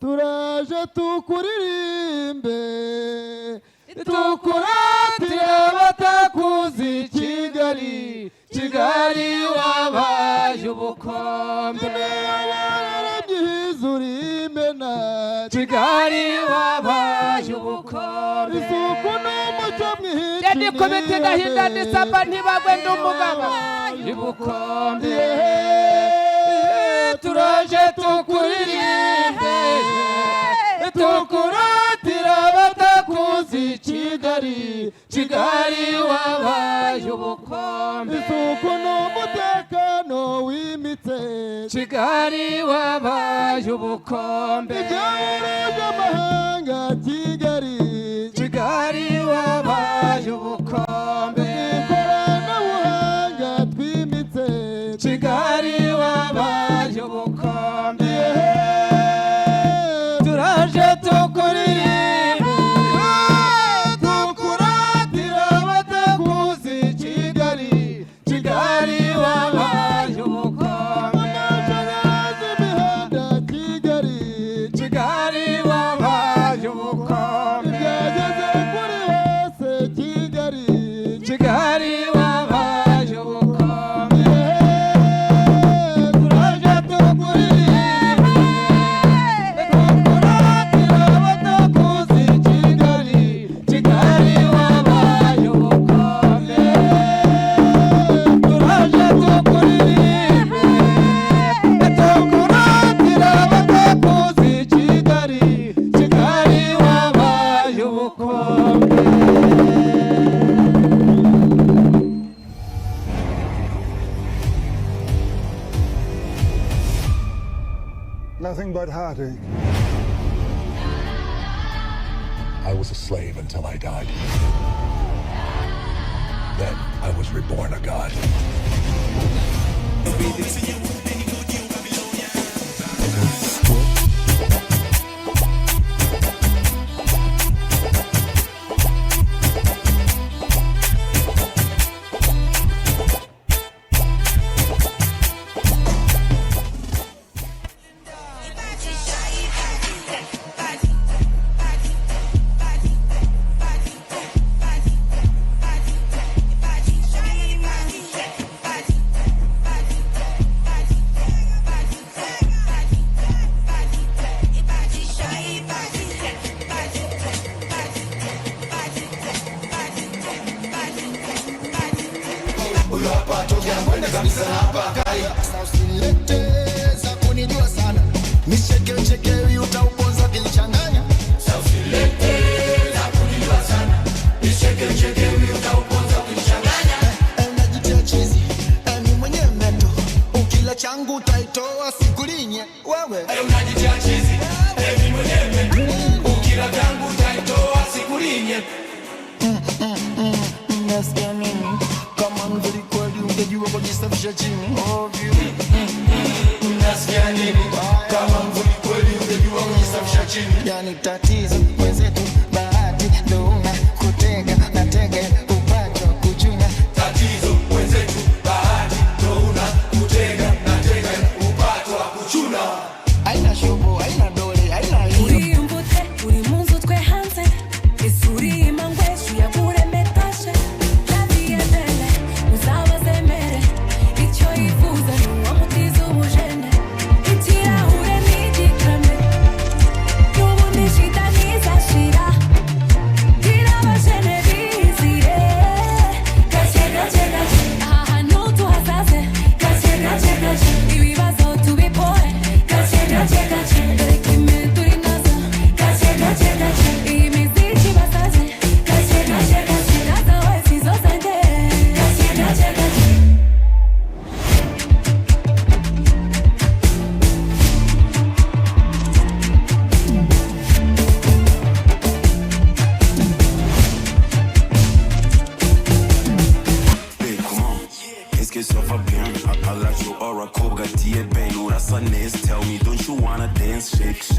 turaje tukuririmbe tukuratire batakuzi Kigali Kigali wabaye ubukombe byizurime Kigali wabaye ubukombe isuku n'umuco mwinshi yandi komite gahinda nisaba ntibagwe ndumugaba ubukombe turaje tukuririmbe tukuratira batakuzi Kigali Kigali wabaye ubukombe isuku n'umutekano wimitse Kigali wabaye ubukombe by'amahanga Kigali Kigali wabaye ubukombe ikoranabuhanga twimitse Kigali wabaye ubukombe turaje tukuririmbe tukuratira batakuzi Kigali Kigali wabaye ubukombe imihanda Kigali Kigali wabaye ubukombe byageze kuri hose Kigali Kigali wabaye ubukombe turaje tukuririmbe tukuratira batakuzi Kigali Kigali wabaye ubukombe turaje tukuririmbe tukuratira batakuzi Kigali Kigali wabaye ubukombe. Nothing but heartache. I was a slave until I died. Then I was reborn a god. changu taitoa sikulinye wewe unajitia chizi mimi mwenyewe ukila tangu taitoa sikulinye nasikia nini kama mzuri kweli ungejua kujisafisha chini ovyo nasikia nini kama mzuri kweli ungejua kujisafisha chini yani tatizo wenzetu bahati ndo una kutega na tega upate kuchunya tatizo wenzetu bahati ndo una kutega na tega upate kuchuna aina shobo aina dole aina hiyo uri mbute uri munzu twe hanze isuri imangweshu ya bure metashe lavi edele uzaba zemere icyo yifuza ni uwo mutiza ubujene ikirahure n'igikamyo y'ubundi shita ntizashira gira abajene bizire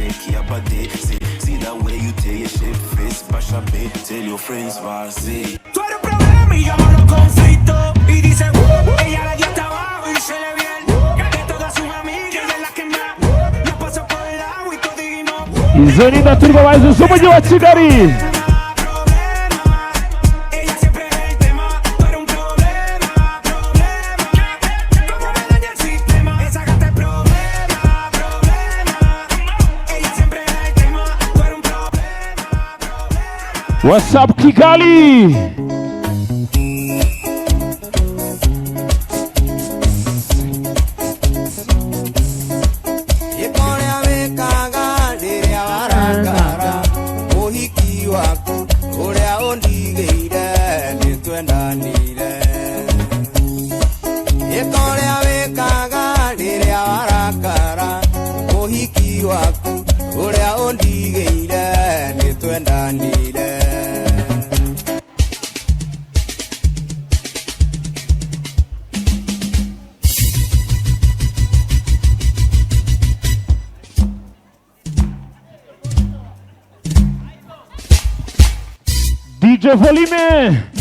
shake your body. See that way you take your shape, face, bash a bit. Tell your friends what I say. Tú eres un problema y yo no lo conflicto. Y dice, ella la dio hasta abajo y se le bien. Que de todas sus amigas, ella es la que más. Nos pasó por el agua y todo dijimos. Izo ni ndaturwa bazi z'umujyi wa Kigali. What's up, Kigali? DJ Volume.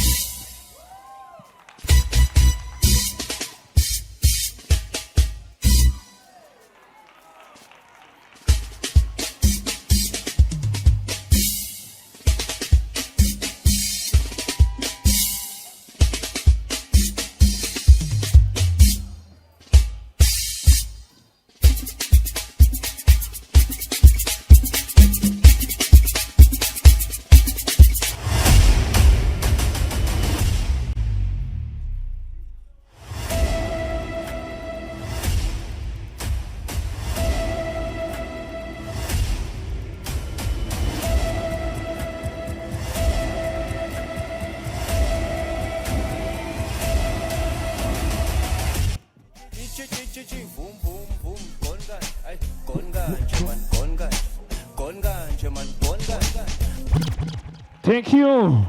Thank you.